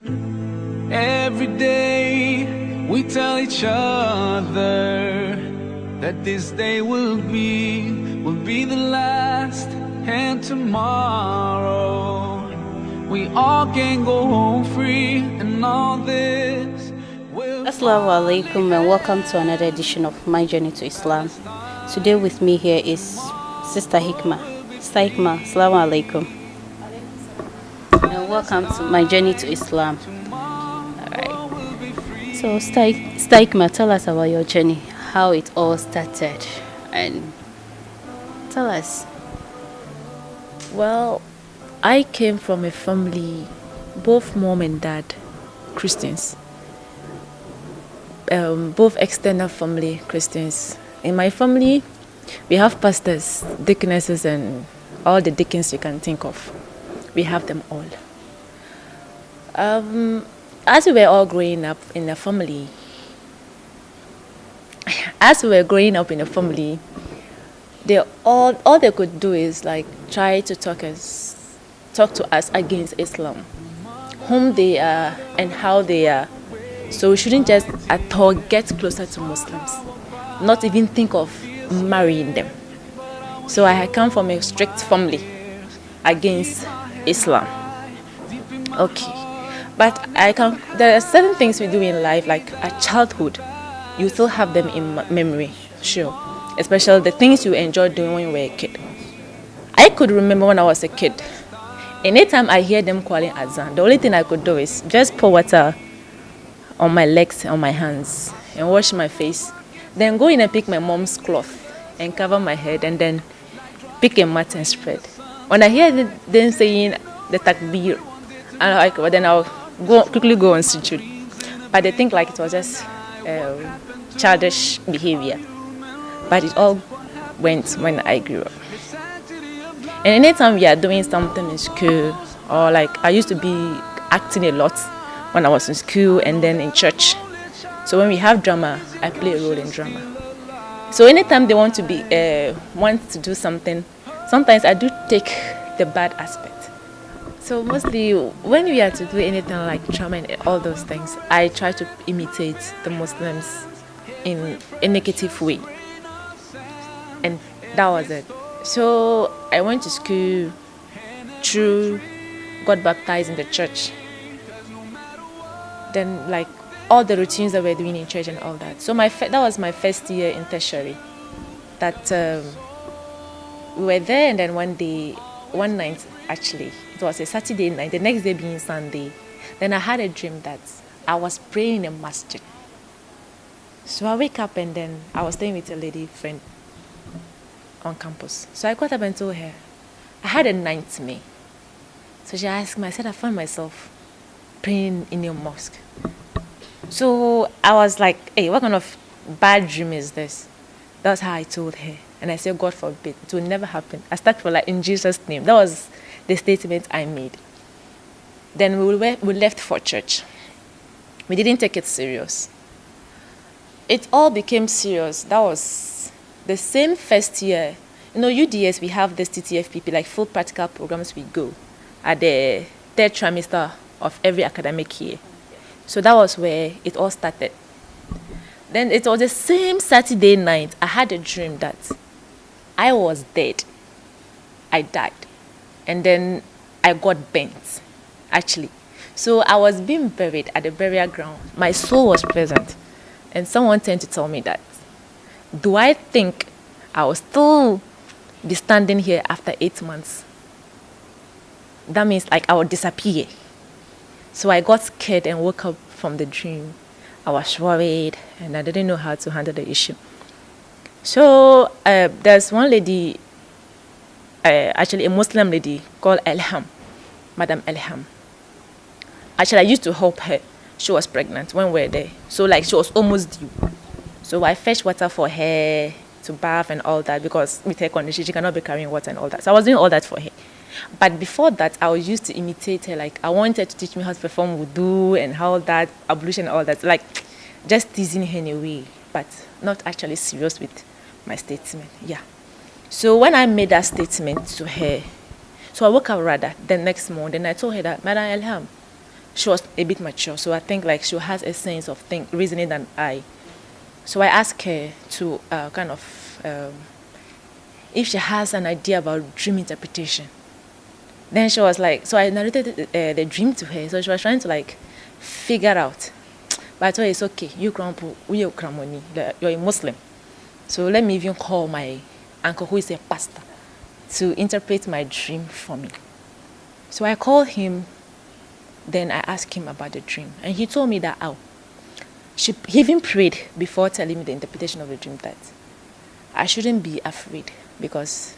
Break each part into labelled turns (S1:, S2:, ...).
S1: Every day we tell each other that this day will be the last, and tomorrow we all can go home free, and all this will.
S2: Assalamu alaikum and welcome to another edition of My Journey to Islam. Today with me here is Sister Hikmat. Sister Hikmat, assalamu alaikum. And welcome to My Journey to Islam. Alright. So Sister Hikmat, tell us about your journey, how it all started, and tell us.
S3: Well, I came from a family, both mom and dad, Christians. Both extended family Christians. In my family, we have pastors, deaconesses, and all the deacons you can think of. We have them all. As we were all growing up in a family, all they could do is like try to talk to us against Islam, whom they are and how they are. So we shouldn't just at all get closer to Muslims, not even think of marrying them. So I had come from a strict family against Islam. Okay, but there are certain things we do in life, like at childhood, you still have them in memory, sure. Especially the things you enjoyed doing when you were a kid. I could remember when I was a kid, anytime I hear them calling azan, the only thing I could do is just pour water on my legs, on my hands, and wash my face. Then go in and pick my mom's cloth and cover my head, and then pick a mat and spread. When I hear them saying the takbir, then I'll quickly go on sujood. But they think like it was just childish behavior. But it all went when I grew up. And anytime we are doing something in school, or like I used to be acting a lot when I was in school and then in church. So when we have drama, I play a role in drama. So anytime they want to do something, sometimes I do take the bad aspect. So mostly when we are to do anything like drama and all those things, I try to imitate the Muslims in a negative way. And that was it. So I went to school, got baptized in the church. Then like all the routines that we're doing in church and all that. So that was my first year in tertiary. That we were there, and then one night actually, it was a Saturday night, the next day being Sunday. Then I had a dream that I was praying in a masjid. So I wake up, and then I was staying with a lady friend on campus. So I got up and told her I had a nightmare. So she asked me, I said I found myself praying in a mosque. So I was like, hey, what kind of bad dream is this? That's how I told her. And I said, God forbid, it will never happen. I started for like, in Jesus' name. That was the statement I made. Then we left for church. We didn't take it serious. It all became serious. That was the same first year. You know, UDS, we have this TTFPP, like full practical programs we go at the third trimester of every academic year. So that was where it all started. Then it was the same Saturday night, I had a dream that I was dead. I died. And then I got burnt, actually. So I was being buried at the burial ground. My soul was present. And someone turned to tell me that, do I think I will still be standing here after 8 months? That means like I will disappear. So I got scared and woke up from the dream. I was worried and I didn't know how to handle the issue. So there's one lady, actually a Muslim lady called Elham, Madam Elham. Actually, I used to help her. She was pregnant when we were there. So like she was almost due. So I fetched water for her to bath and all that, because with her condition, she cannot be carrying water and all that. So I was doing all that for her. But before that, I was used to imitate her. Like I wanted to teach me how to perform wudu and how that, ablution and all that. Like just teasing her in a way, but not actually serious with my statement. Yeah. So when I made that statement to her, so I woke up rather the next morning, and I told her that, Madam Elham, she was a bit mature, so I think like she has a sense of reasoning than I. So I asked her to if she has an idea about dream interpretation. Then she was like, so I narrated the dream to her. So she was trying to like figure out. But I told her it's okay. You're a Muslim. So let me even call my uncle who is a pastor to interpret my dream for me. So I called him. Then I asked him about the dream. And he told me that, he even prayed before telling me the interpretation of the dream that I shouldn't be afraid because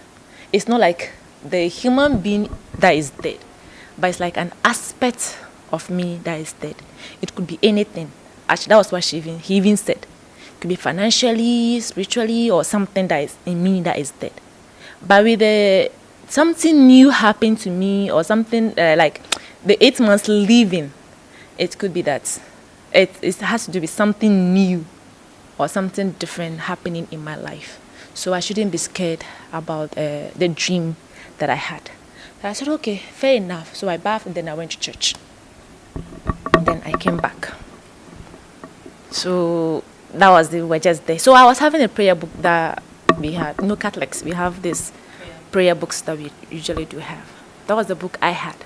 S3: it's not like the human being that is dead, but it's like an aspect of me that is dead. It could be anything. Actually, that was what he even said. It could be financially, spiritually, or something that is in me that is dead. But with something new happened to me or something like the 8 months living, it could be that it has to do with something new or something different happening in my life. So I shouldn't be scared about the dream that I had. So I said, okay, fair enough. So I bathed and then I went to church. And then I came back. So that was we were just there. So I was having a prayer book that we had. No Catholics, we have these prayer books that we usually do have. That was the book I had.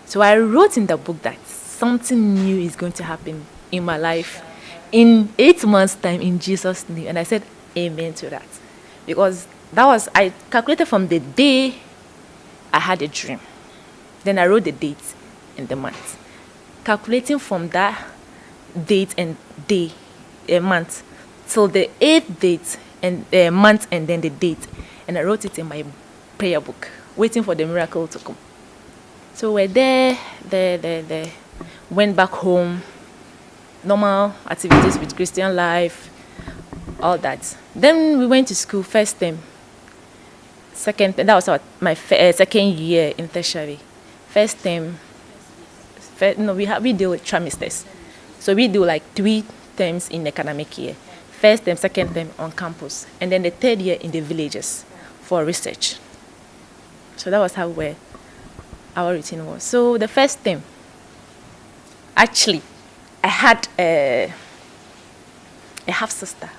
S3: So I wrote in the book that something new is going to happen in my life in 8 months' time in Jesus' name. And I said amen to that. Because I calculated from the day I had a dream. Then I wrote the date and the month. Calculating from that date and day, a month, till the 8th date and month and then the date. And I wrote it in my prayer book, waiting for the miracle to come. So we're there, went back home, normal activities with Christian life, all that. Then we went to school, first term. That was my second year in tertiary. First term, we deal with trimesters. So we do like 3 terms in academic year. First term, second term on campus. And then the third year in the villages for research. So that was how our routine was. So the first term, actually, I had a half-sister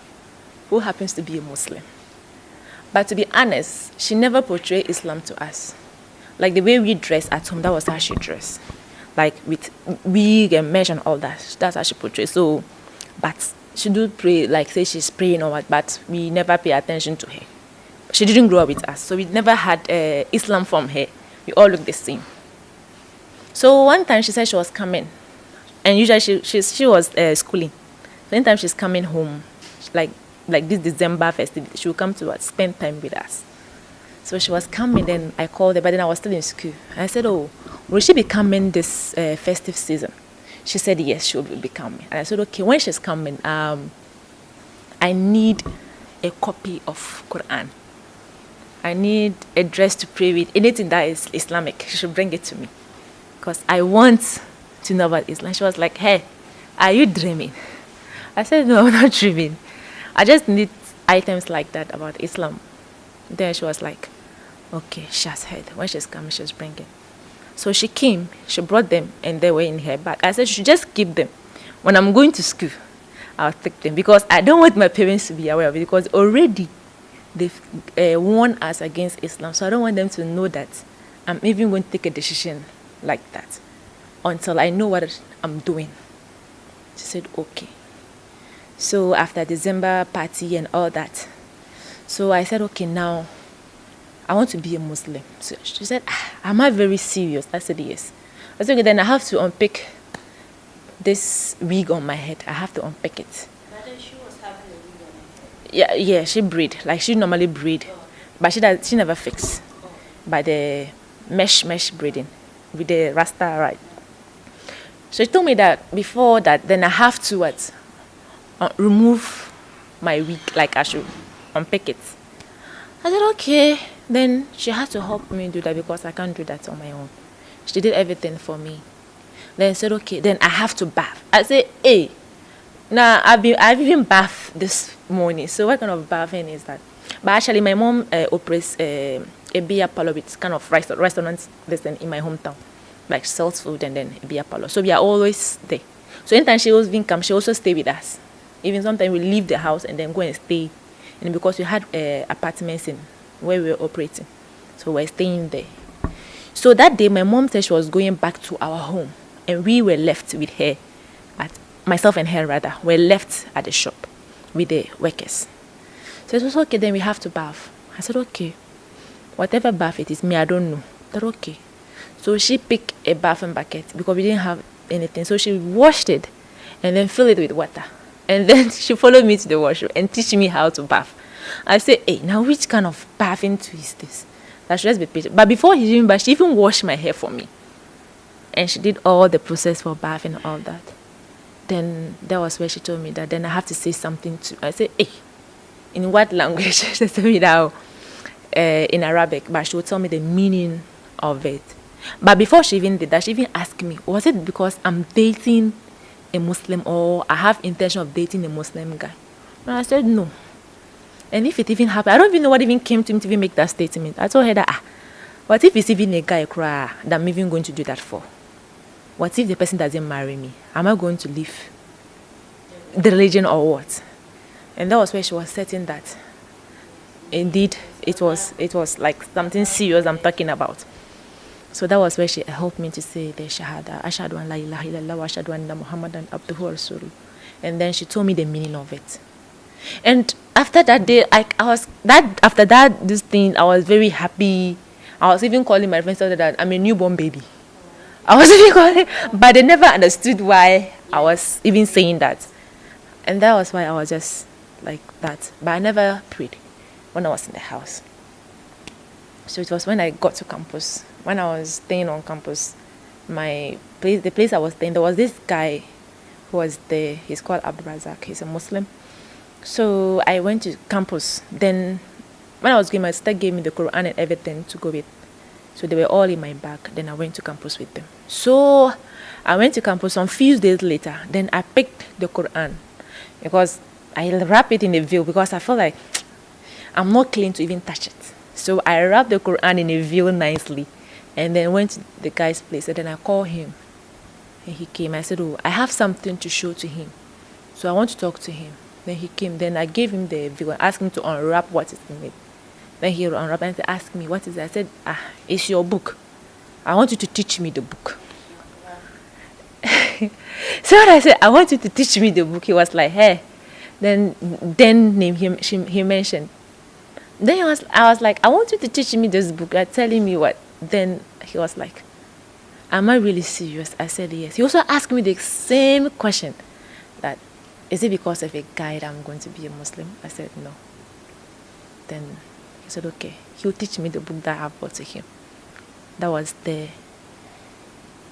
S3: who happens to be a Muslim. But to be honest, she never portrayed Islam to us. Like the way we dress at home, that was how she dressed. Like with wig and mesh and all that. That's how she portrayed. So, but she do pray, like say she's praying or what, but we never pay attention to her. She didn't grow up with us, so we never had Islam from her. We all look the same. So one time she said she was coming, and usually she was schooling. So anytime she's coming home, like this December festivity, she will come to us, spend time with us. So she was coming, then I called her, but then I was still in school. And I said, oh, will she be coming this festive season? She said, yes, she will be coming. And I said, okay, when she's coming, I need a copy of Quran. I need a dress to pray with, anything that is Islamic. She should bring it to me. Because I want to know about Islam. She was like, hey, are you dreaming? I said, no, I'm not dreaming. I just need items like that about Islam. Then she was like, okay, she has heard. When she's coming, she's bringing. So she came, she brought them, and they were in her bag. I said, she should just keep them. When I'm going to school, I'll take them. Because I don't want my parents to be aware of it. Because already they've warned us against Islam. So I don't want them to know that I'm even going to take a decision like that until I know what I'm doing. She said, okay. So after December party and all that, so I said, okay, now I want to be a Muslim. So she said, am I very serious? I said, yes. I said, okay, then I have to unpick this wig on my head. I have to unpick it.
S2: But then she was having a wig on her head.
S3: Yeah, she braid. Like she normally braid. Oh. But she never fix. Oh. By the mesh braiding with the rasta, right? So she told me that before that, then I have to remove my wig, like I should unpick it. I said, okay. Then she had to help me do that because I can't do that on my own. She did everything for me. Then I said, okay, then I have to bath. I said, hey, now I've even bathed this morning. So what kind of bathing is that? But actually, my mom operates a beer parlor with kind of restaurants in my hometown. like sells food and then be a parlor. So we are always there. So anytime she was even come, she also stay with us. Even sometimes we leave the house and then go and stay. And because we had apartments in where we were operating, so we're staying there. So that day, my mom said she was going back to our home, and we were left with her, myself and her rather, were left at the shop with the workers. So it was okay, then we have to bath. I said, okay, whatever bath it is, me, I don't know. They're okay. So she picked a bathing bucket because we didn't have anything. So she washed it and then filled it with water. And then she followed me to the washroom and teach me how to bath. I said, hey, now which kind of bathing tool is this? That should just be patient. But before he even bathed, she even washed my hair for me. And she did all the process for bathing and all that. Then that was where she told me that then I have to say something to. I said, hey, in what language? She told me that in Arabic, but she would tell me the meaning of it. But before she even did that, she even asked me, was it because I'm dating a Muslim or I have intention of dating a Muslim guy? And I said, no. And if it even happened, I don't even know what even came to me to even make that statement. I told her that, what if it's even a guy cry that I'm even going to do that for? What if the person doesn't marry me? Am I going to leave the religion or what? And that was where she was certain that indeed it was like something serious I'm talking about. So that was where she helped me to say the Shahada, Ashhadu an la ilaha illallah wa ashhadu anna Muhammadan abduhu wa rasuluh. And then she told me the meaning of it. And after that day, this thing, I was very happy. I was even calling my friends that I'm a newborn baby. I was even calling, but they never understood why I was even saying that. And that was why I was just like that. But I never prayed when I was in the house. So it was when I got to campus. When I was staying on campus, the place I was staying, there was this guy who was there. He's called Abdurazak. He's a Muslim. So I went to campus. Then when I was going, my sister gave me the Quran and everything to go with. So they were all in my bag. Then I went to campus with them. So I went to campus some few days later. Then I picked the Quran because I wrap it in a veil because I felt like I'm not clean to even touch it. So I wrapped the Quran in a veil nicely and then went to the guy's place. And then I called him and he came. I said, oh, I have something to show to him. So I want to talk to him. Then he came. Then I gave him the veil and asked him to unwrap what is in it. Then he unwrapped and asked me, what is it? I said, it's your book. I want you to teach me the book. So when I said, I want you to teach me the book, he was like, hey. Then name him, he mentioned. Then I was like, I want you to teach me this book. You're telling me what? Then he was like, am I really serious? I said, yes. He also asked me the same question. That, is it because of a guy that I'm going to be a Muslim? I said, no. Then he said, okay. He'll teach me the book that I have brought to him. That was there.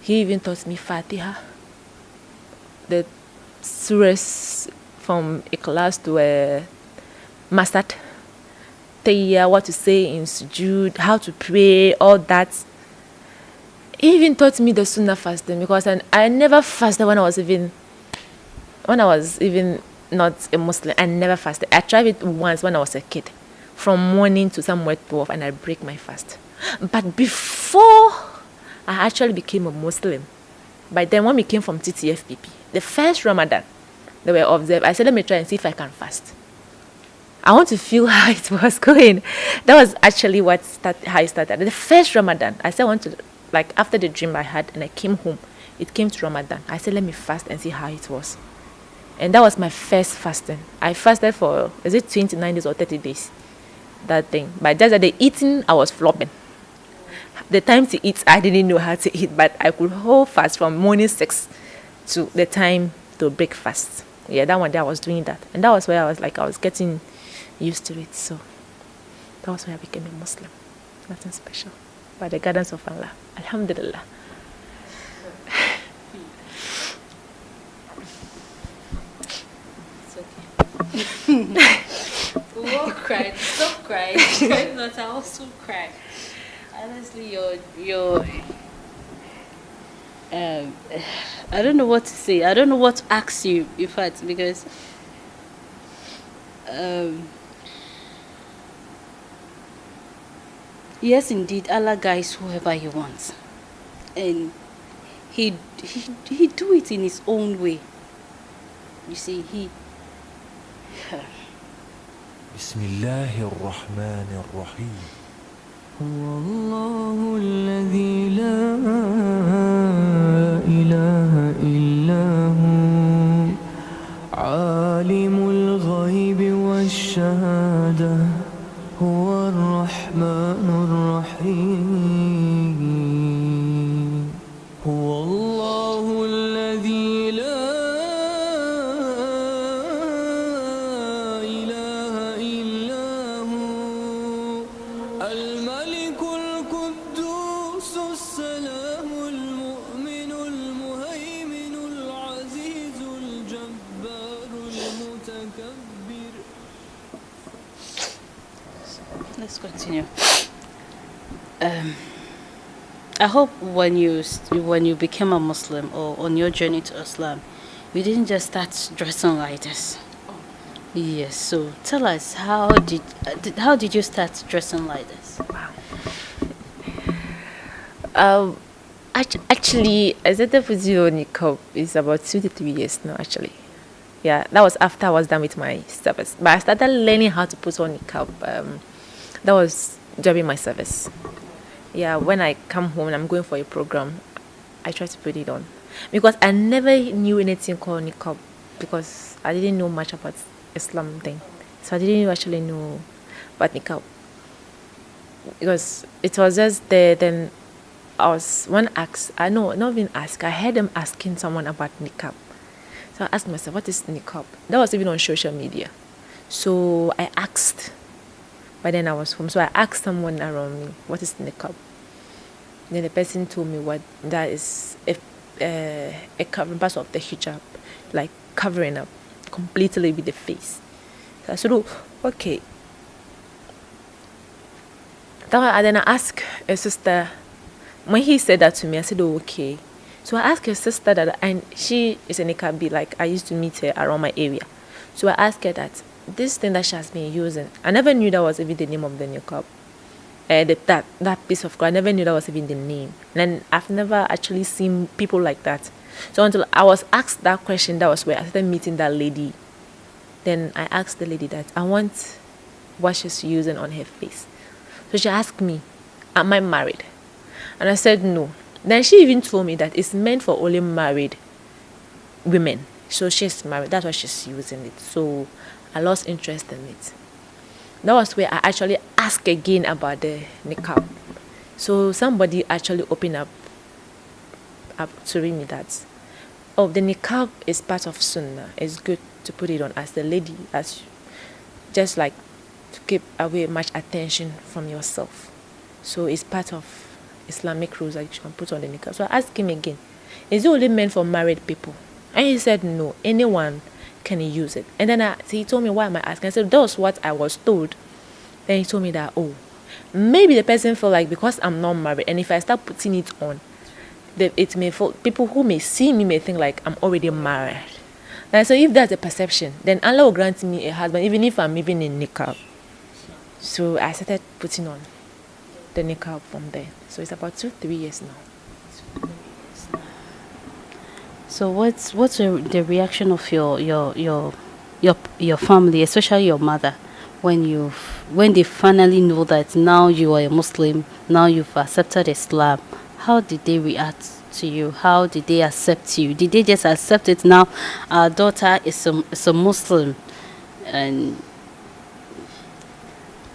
S3: He even taught me Fatiha. The surahs from Ikhlas to Masad. What to say in sujood, how to pray, all that. He even taught me the sunnah fasting because I never fasted when I was even not a Muslim. I never fasted. I tried it once when I was a kid, from morning to somewhere 12, and I break my fast. But before I actually became a Muslim, by then when we came from TTFPP, the first Ramadan they were observed, I said, let me try and see if I can fast. I want to feel how it was going. That was actually how it started. The first Ramadan, I said I want to, like after the dream I had and I came home, it came to Ramadan. I said, let me fast and see how it was. And that was my first fasting. I fasted for, 29 days or 30 days? That thing. But just at the eating, I was flopping. The time to eat, I didn't know how to eat, but I could hold fast from morning 6 to the time to breakfast. Yeah, that one day I was doing that. And that was where I was getting used to it. So that was why I became a Muslim. Nothing special. By the guidance of Allah. Alhamdulillah.
S2: It's okay. We all cried. Stop crying. Cry not. I also cry. Honestly, your I don't know what to say. I don't know what to ask you, in fact, because yes, indeed, Allah guides whoever He wants, and he do it in his own way. You see, he.
S4: بسم الله الرحمن الرحيم
S1: هو الله الذي لا إله إلا هو عالم الغيب والشهادة هو الرحمن الرحيم هو الله الذي لا إله إلا هو الملك القدوس السلام المؤمن المهيمن العزيز الجبار المتكبر.
S2: Let's continue. I hope when you became a Muslim or on your journey to Islam, you didn't just start dressing like this. Yes. So tell us, how did you start dressing like this?
S3: Actually, I started with you niqab is about 2 to 3 years now. Actually, yeah, that was after I was done with my service. But I started learning how to put on niqab. That was during my service. Yeah, when I come home and I'm going for a program, I try to put it on because I never knew anything called niqab because I didn't know much about Islam thing, so I didn't actually know about niqab because it was just there. Then I was one asked, I know not even asked, I heard them asking someone about niqab, so I asked myself, what is niqab? That was even on social media, so I asked. But then I was home, so I asked someone around me, what is niqab? Then the person told me what that is, a covering part of the hijab, like covering up completely with the face. So I said, oh, okay. Then I asked a sister, when he said that to me, I said, oh, okay. So I asked her sister that, and she is a niqabi, like I used to meet her around my area. So I asked her that, this thing that she has been using, I never knew that was even the name of the niqab. That piece of cloth, I never knew that was even the name. And I've never actually seen people like that. So until I was asked that question, that was where I started meeting that lady. Then I asked the lady that I want what she's using on her face. So she asked me, am I married? And I said no. Then she even told me that it's meant for only married women. So she's married, that's why she's using it. So I lost interest in it. That was where I actually asked again about the niqab. So somebody actually opened up to read me that, oh, the niqab is part of sunnah. It's good to put it on as the lady, as just like to keep away much attention from yourself. So it's part of Islamic rules that you can put on the niqab. So I asked him again, is it only meant for married people? And he said no, anyone can use it. And then he told me, why am I asking? I said, that was what I was told. Then he told me that, oh, maybe the person felt like because I'm not married, and if I start putting it on, it may fall, people who may see me may think like I'm already married. And so if that's a perception, then Allah will grant me a husband, even if I'm even in niqab. So I started putting on the niqab from there. So it's about 2-3 years now.
S2: So what's the reaction of your family, especially your mother, when they finally know that now you are a Muslim, now you've accepted Islam? How did they react to you? How did they accept you? Did they just accept it? Now our daughter is a Muslim, and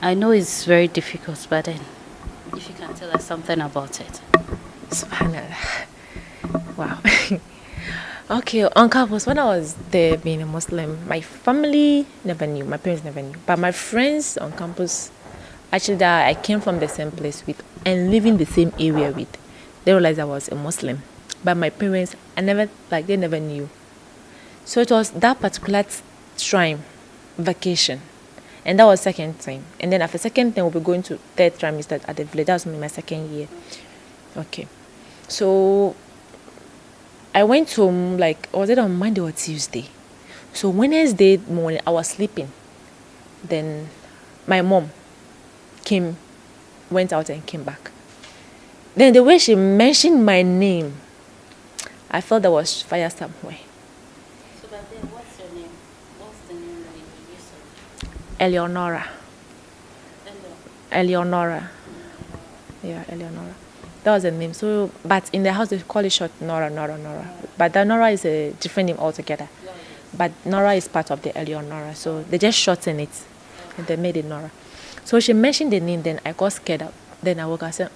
S2: I know it's very difficult, but then if you can tell us something about it.
S3: Subhanallah. Wow. Okay, on campus, when I was there being a Muslim, my family never knew, my parents never knew. But my friends on campus, actually that I came from the same place with and living the same area with, they realized I was a Muslim. But my parents, they never knew. So it was that particular time, vacation. And that was second time. And then after second time, we'll be going to third trimester at the village. That was my second year. Okay. So I went home, was it on Monday or Tuesday? So Wednesday morning, I was sleeping. Then my mom went out and came back. Then the way she mentioned my name, I felt there was fire somewhere.
S2: So but then what's your name? What's the name that you use?
S3: Eleonora. Eleonora. Yeah, Eleonora. That was the name. So, but in the house they call it short Nora. But the Nora is a different name altogether. But Nora is part of the Eleonora, so they just shortened it and they made it Nora. So she mentioned the name, then I got scared up. Then I woke up and said,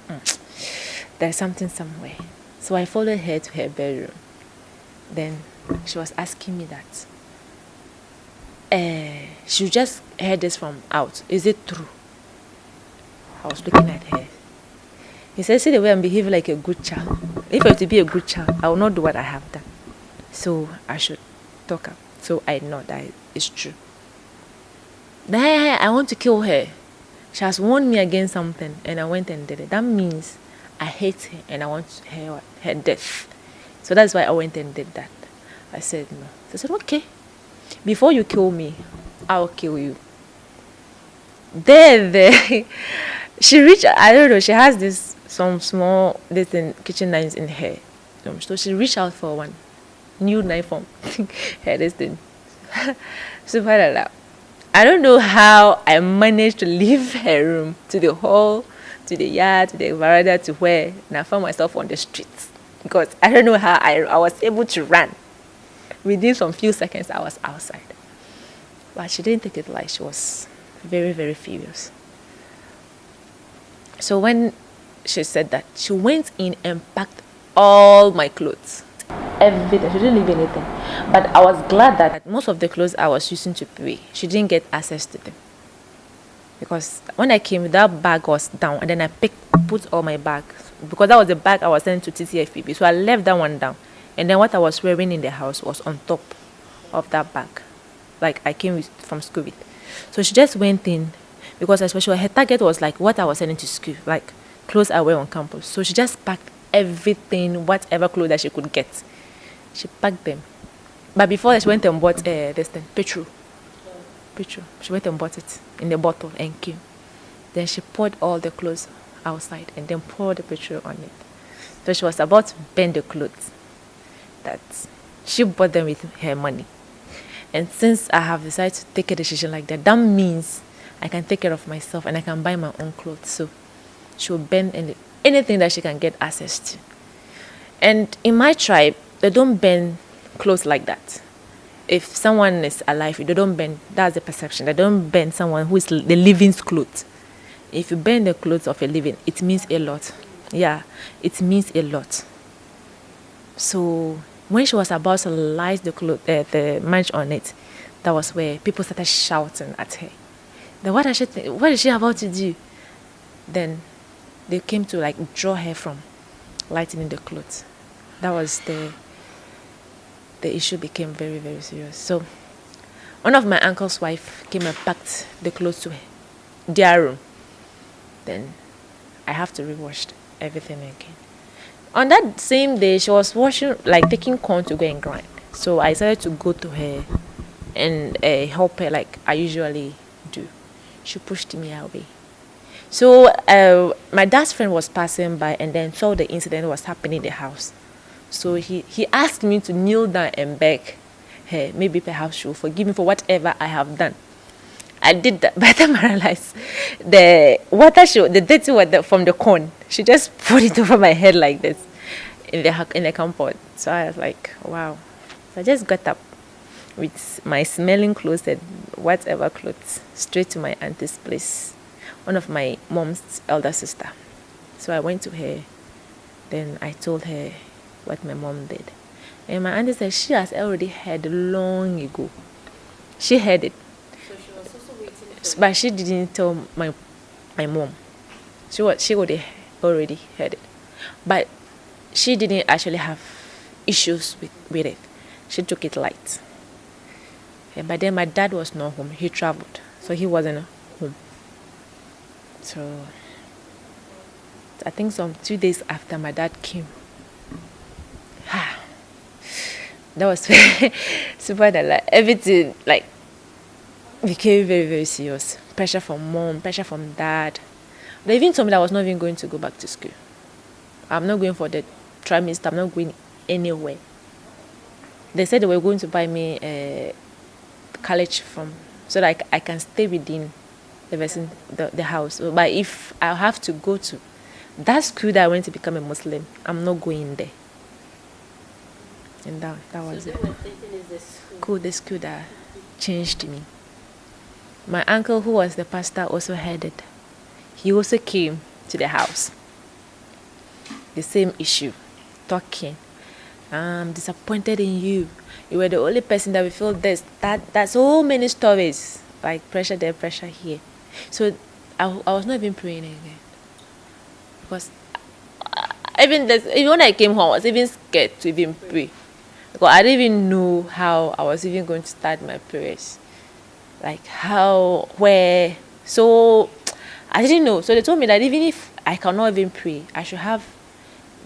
S3: there's something somewhere. So I followed her to her bedroom. Then she was asking me that. She just heard this from out. Is it true? I was looking at her. He said, see the way I'm behaving like a good child. If I were to be a good child, I will not do what I have done. So I should talk up. So I know that it's true. Then I want to kill her. She has warned me against something and I went and did it. That means I hate her and I want her death. So that's why I went and did that. I said no. So I said, okay. Before you kill me, I'll kill you. There. She reached, I don't know, she has some small kitchen knives in her. So she reached out for one new knife from her this thing. Subhanallah. I don't know how I managed to leave her room to the hall, to the yard, to the veranda, to where, and I found myself on the streets. Because I don't know how I was able to run. Within some few seconds, I was outside. But she didn't take it light. She was very, very furious. So when she said that, she went in and packed all my clothes. Everything. She didn't leave anything. But I was glad that most of the clothes I was using to pray, she didn't get access to them. Because when I came, that bag was down. And then I put all my bags. Because that was the bag I was sending to TTFPB. So I left that one down. And then what I was wearing in the house was on top of that bag. Like I came from school with. So she just went in. Because especially her target was like what I was sending to school. Like clothes I wear on campus. So she just packed everything, whatever clothes that she could get. She packed them. But before that, she went and bought this thing, petrol. She went and bought it in the bottle and came. Then she poured all the clothes outside and then poured the petrol on it. So she was about to burn the clothes. That she bought them with her money. And since I have decided to take a decision like that, that means I can take care of myself and I can buy my own clothes. So she will burn anything that she can get access to. And in my tribe, they don't burn clothes like that. If someone is alive, they don't burn, that's the perception. They don't burn someone who is the living's clothes. If you burn the clothes of a living, it means a lot. Yeah, it means a lot. So when she was about to light the match on it, that was where people started shouting at her. Then what is she about to do? Then they came to like draw her from lighting the clothes. That was the issue became very, very serious. So one of my uncle's wife came and packed the clothes to their room. Then I have to rewash everything again. On that same day, she was washing, like taking corn to go and grind. So I decided to go to her and help her like I usually do. She pushed me away. So my dad's friend was passing by and then saw the incident was happening in the house. So he asked me to kneel down and beg her, maybe perhaps she will forgive me for whatever I have done. I did that. By the time I realized the dirty water from the corn, she just put it over my head like this in the compote. So I was like, wow. So I just got up with my smelling clothes and whatever clothes straight to my auntie's place, one of my mom's elder sister. So I went to her. Then I told her what my mom did. And my auntie said she has already heard long ago. She heard it.
S2: So she was also waiting for
S3: But she didn't tell my mom. She already heard it. But she didn't actually have issues with it. She took it light. But then my dad was not home. He traveled. So he wasn't home. So I think some 2 days after my dad came, that was super that everything like became very, very serious. Pressure from mom, pressure from dad. They even told me that I was not even going to go back to school. I'm not going for the trimester. I'm not going anywhere. They said they were going to buy me a college from so that I can stay within the house. But if I have to go to that school that I went to become a Muslim, I'm not going there. And that was it. The school that changed me. My uncle, who was the pastor, also heard it. He also came to the house. The same issue, talking. I'm disappointed in you. You were the only person that we feel this. That's so many stories. Like pressure there, pressure here. So I was not even praying again. Because even when I came home, I was even scared to even pray. Because I didn't even know how I was even going to start my prayers. Like how, where. So I didn't know. So they told me that even if I cannot even pray, I should have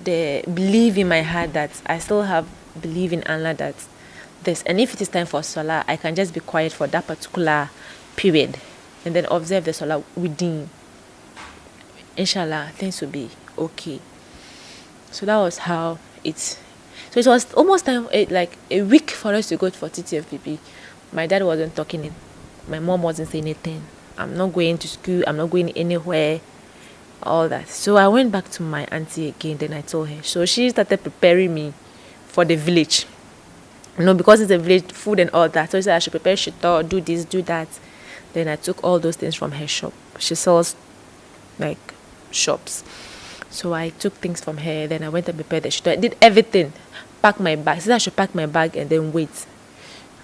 S3: the belief in my heart that I still have belief in Allah that this. And if it is time for Salah, I can just be quiet for that particular period and then observe the Salah within. Inshallah, things will be okay. So that was how it's. So it was almost time, like a week for us to go for TTFPP. My dad wasn't talking. My mom wasn't saying anything. I'm not going to school. I'm not going anywhere. All that. So I went back to my auntie again. Then I told her. So she started preparing me for the village. Because it's a village, food and all that. So she said I should prepare shito, do this, do that. Then I took all those things from her shop. She sells like shops. So I took things from her. Then I went and prepared the shito. I did everything. Pack my bag. She said I should pack my bag and then wait.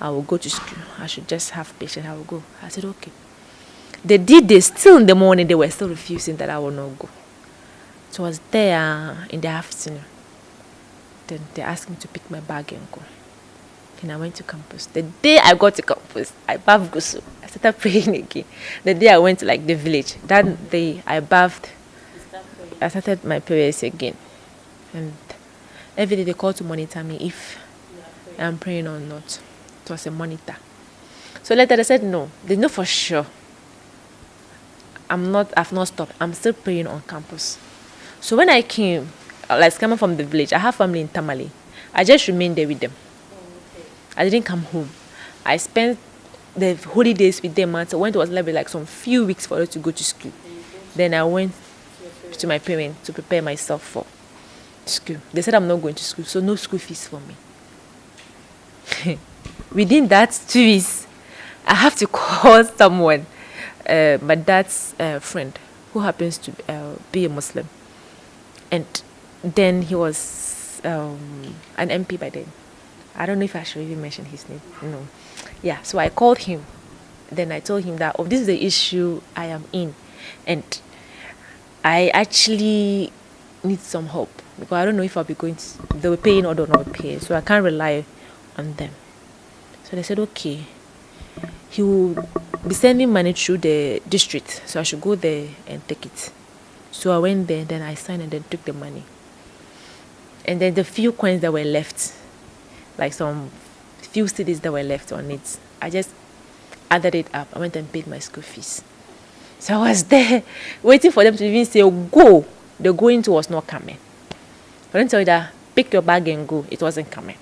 S3: I will go to school. I should just have patience. I will go. I said okay. They did this. Still in the morning, they were still refusing that I will not go. So I was there in the afternoon. Then they asked me to pick my bag and go. Then I went to campus. The day I got to campus, I bathed ghusl. I started praying again. The day I went to like the village, that day I bathed. I started my prayers again. And every day they called to monitor me if I'm praying or not. It was a monitor. So later they said no. They know for sure. I've not stopped. I'm still praying on campus. So when I came, like coming from the village, I have family in Tamale. I just remained there with them. I didn't come home. I spent the holidays with them until when it was like some few weeks for us to go to school. Then I went to my parents to prepare myself for school. They said I'm not going to school, so no school fees for me. Within that 2 weeks, I have to call someone, my dad's friend, who happens to be a Muslim. And then he was an MP by then. I don't know if I should even mention his name. No. Yeah, so I called him. Then I told him that, this is the issue I am in. And I actually need some help. Because I don't know if I'll be going to, they will pay or don't not pay. So I can't rely on them. So they said, okay. He will be sending money through the district. So I should go there and take it. So I went there, then I signed and then took the money. And then the few coins that were left, like some few cities that were left on it, I just added it up. I went and paid my school fees. So I was there waiting for them to even say, go. The going to was not coming. I didn't tell you that, pick your bag and go. It wasn't coming.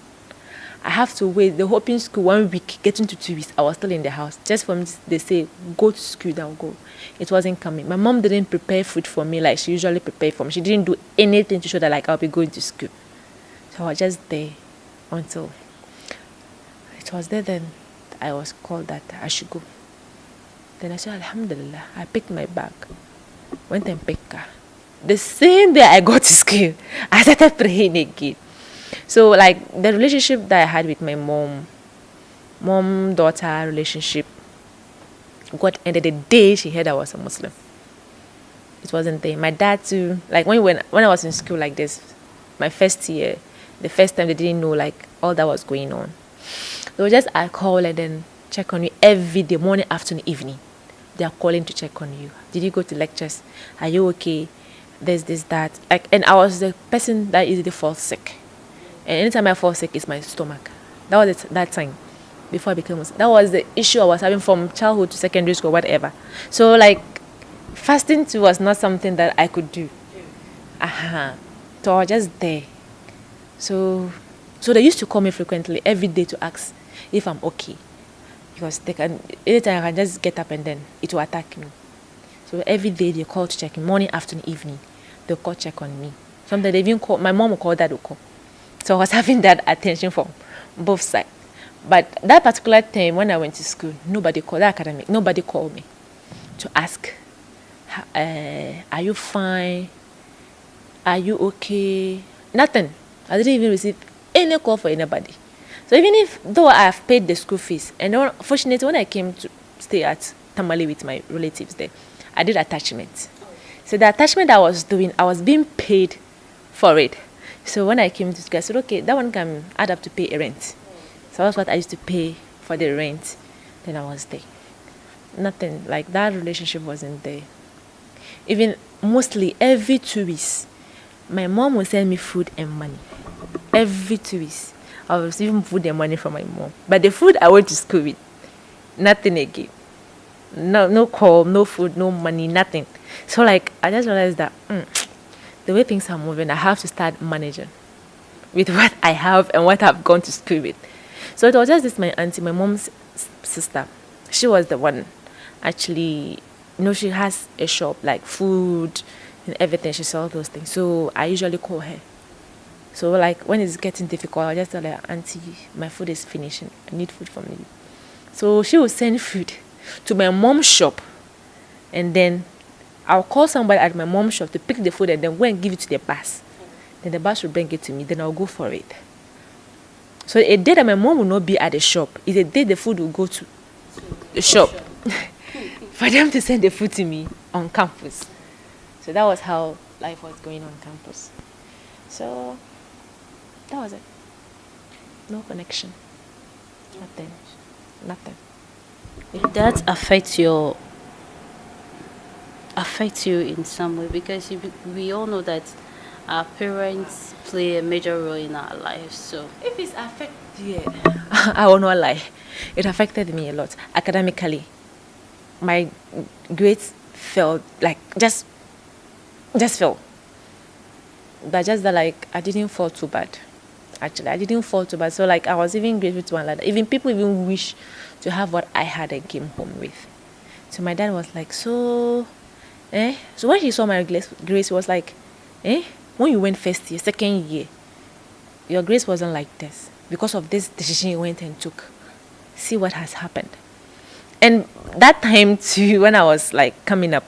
S3: I have to wait. The hoping school 1 week, getting to 2 weeks, I was still in the house. Just for me, they say, go to school, then I'll go. It wasn't coming. My mom didn't prepare food for me like she usually prepared for me. She didn't do anything to show that like I'll be going to school. So I was just there until it was there then I was called that I should go. Then I said, Alhamdulillah. I picked my bag, went and picked her. The same day I got to school, I started praying again. So like the relationship that I had with my mom-daughter relationship got ended the day she heard I was a Muslim. It wasn't there. My dad too, like when I was in school like this, my first year, the first time they didn't know like all that was going on. They were just, I call and then check on you every day, morning, afternoon, evening. They are calling to check on you. Did you go to lectures? Are you okay? There's this, that. Like, and I was the person that easily falls sick. And anytime I fall sick, it's my stomach. That was that time before I became Muslim. That was the issue I was having from childhood to secondary school, whatever. So like fasting too was not something that I could do. So I was just there. So So they used to call me frequently every day to ask if I'm okay. Because they can, anytime I can just get up and then it will attack me. So every day they call to check in, morning, afternoon, evening. They'll call check on me. Sometimes they even call, my mom will call, dad will call. So I was having that attention from both sides. But that particular time when I went to school, nobody called, that academic, nobody called me to ask, are you fine? Are you okay? Nothing. I didn't even receive any call for anybody. So even if, though I have paid the school fees, and fortunately when I came to stay at Tamale with my relatives there, I did attachment. So the attachment I was doing, I was being paid for it. So when I came to school, I said, okay, that one can add up to pay a rent. So that's what I used to pay for the rent. Then I was there. Nothing, like that relationship wasn't there. Even mostly every 2 weeks, my mom would send me food and money. Every 2 weeks, I was receiving food and money from my mom. But the food I went to school with, nothing again. No call, no food, no money, nothing. So like, I just realized that the way things are moving, I have to start managing with what I have and what I've gone to school with. So it was just this, my auntie, my mom's sister. She was the one, actually, she has a shop, like food and everything. She sells those things. So I usually call her. So like, when it's getting difficult, I just tell her, auntie, my food is finishing. I need food from you. So she will send food to my mom's shop. And then I'll call somebody at my mom's shop to pick the food and then go and give it to the bus. Then the bus will bring it to me. Then I'll go for it. So a day that my mom will not be at the shop is a day the food will go to the shop for them to send the food to me on campus. So that was how life was going on campus. So that was it. No connection. Nothing.
S2: Did that affect you in some way? Because we all know that our parents play a major role in our lives. So
S3: if it's affected, I will not lie. It affected me a lot academically. My grades fell, like just fell. But just that, like, I didn't fall too bad. Actually, I didn't fall too bad. So like, I was even grateful to one like that. Even people even wish to have what I had and came home with. So my dad was like, so when he saw my grades, he was like, when you went first year, second year, your grades wasn't like this because of this decision you went and took. See what has happened. And that time too, when I was like coming up,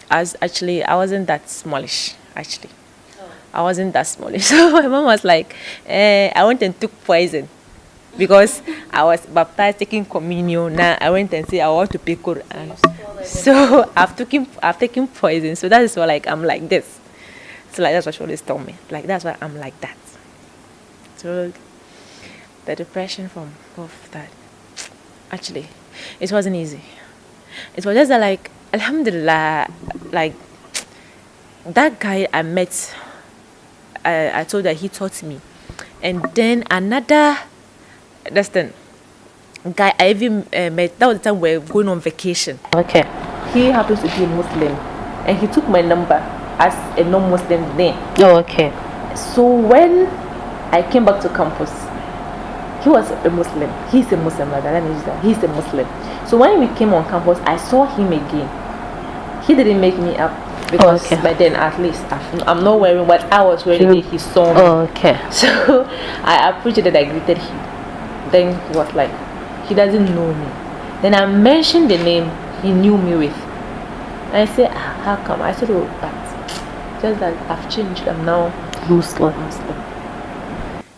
S3: I wasn't that smallish, actually. I wasn't that smallish. So my mom was like, I went and took poison because I was baptized, taking communion. Now I went and said I want to pick Quran. So I've taken poison. So that is why, like, I'm like this. So like, that's what she always told me. Like, that's why I'm like that. So the depression from both that, actually, it wasn't easy. It was just that, like, alhamdulillah, like, that guy I met, I told that he taught me. And then another, guy I even met, that was the time we were going on vacation.
S2: okay.
S3: He happens to be a Muslim. And he took my number as a non-Muslim then.
S2: Oh, okay.
S3: So when I came back to campus, he was a Muslim. He's a Muslim, like that. He's a Muslim. So when we came on campus, I saw him again. He didn't make me up because by then, at least, I'm not wearing what I was wearing. He saw me.
S2: Oh, okay.
S3: So I appreciated that I greeted him. Then he was like, he doesn't know me. Then I mentioned the name he knew me with. And I said, how come? I said, oh, but just that I've changed. I'm now
S2: Muslim.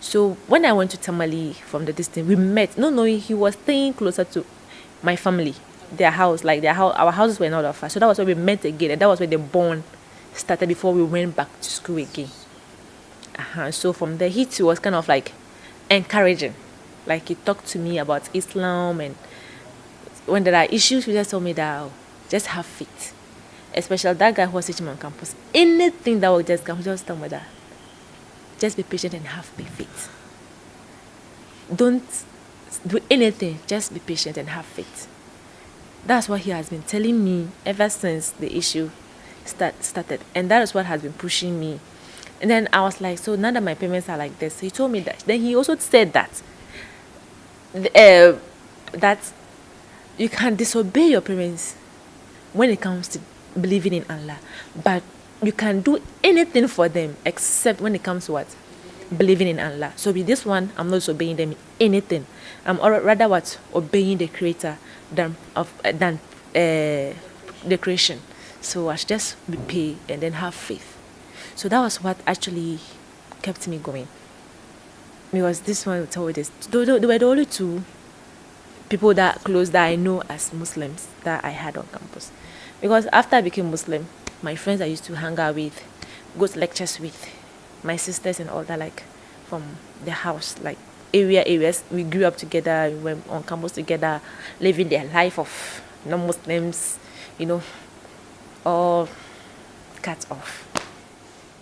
S3: So when I went to Tamale from the distance, we met. No, he was staying closer to my family, their house. Like our houses were not that far. So that was where we met again, and that was where the bond started before we went back to school again. So from there, he too was kind of like encouraging. Like, he talked to me about Islam, and when there are issues, he just told me that just have faith. Especially that guy who was teaching me on campus. Anything that will just come, just tell me that. Just be patient and have faith. Don't do anything, just be patient and have faith. That's what he has been telling me ever since the issue started. And that is what has been pushing me And then I was like, so now that my parents are like this, he told me that. Then he also said that that you can disobey your parents when it comes to believing in Allah, but you can do anything for them except when it comes to what? Believing in Allah. So with this one, I'm not disobeying them in anything. I'm rather what? Obeying the Creator than the creation. So I should just repay and then have faith. So that was what actually kept me going. Because this one, they were the only two people that close that I know as Muslims that I had on campus. Because after I became Muslim, my friends I used to hang out with, go to lectures with, my sisters and all that, like from the house, like areas, we grew up together, we went on campus together, living their life of non-Muslims, all cut off.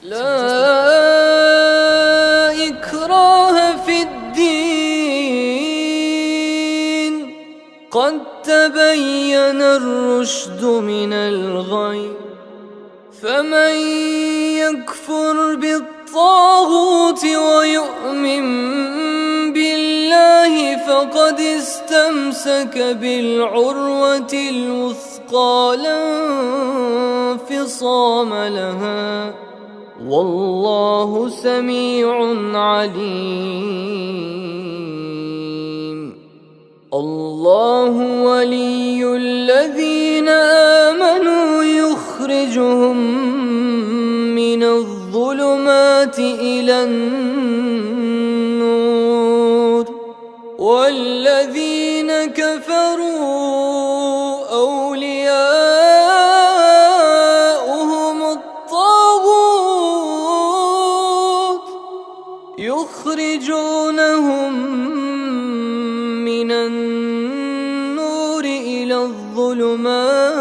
S1: لا إكراه في الدين قد تبين الرشد من الغي فمن يكفر بالطاغوت ويؤمن بالله فقد استمسك بالعروة الوثقى لا انفصام لها والله سميع عليم الله ولي الذين آمنوا يخرجهم من الظلمات إلى النور والذين كفروا أولياؤهم الطاغوت يخرجونهم من النور إلى الظلمات